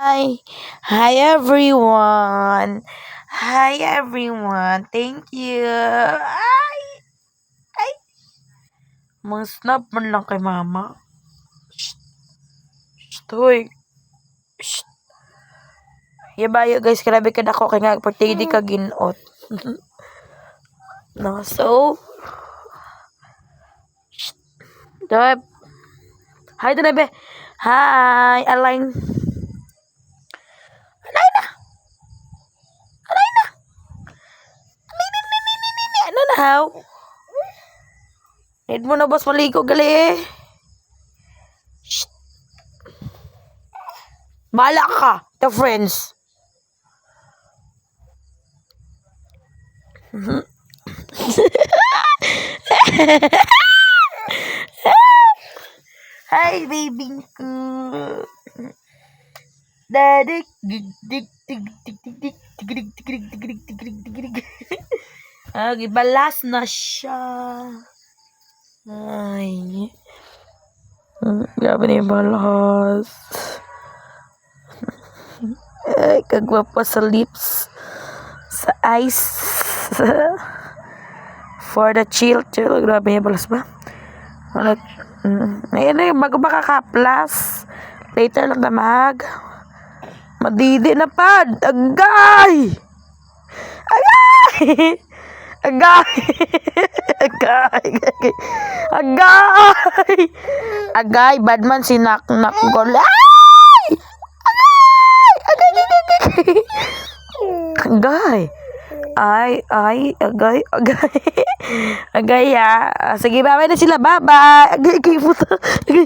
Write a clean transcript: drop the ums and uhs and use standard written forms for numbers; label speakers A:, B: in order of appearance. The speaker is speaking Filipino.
A: Hi. Hi everyone. Hi everyone. Thank you. Ay. Mga snap man lang kay mama. Shh. Shh. Hoy. Shh. Yabayo guys, grabe ka dako kay nga perti di ka ginot. No, so. Shh. Dab. Hi Danabe. Hi, Align. Alay na. Alay na. Ano na how? Need mo na boss maligo gali eh. Shh. Bala ka, the friends. Hi, baby ko. Dadik, dig, dig, dig, dig, dig, dig, tigrig, tigrig, tigrig, tigrig, tigrig. Gibalas na siya. Ay. Grabe na yung balas. Ay, kagwapa sa lips. Sa eyes. For the chill. Grabe yung balas ba? Ayan na yung bago makakaplas. Later lang na madidi na pad. Agay! Agay! Agay! Agay! Agay! Agay! Badman si Nak-Nak Gol. Ay! Agay! Agay! Agay! Ay, agay. Agay ya. Sige, bye-bye na sila. Bye-bye. Agay, puta. Agay.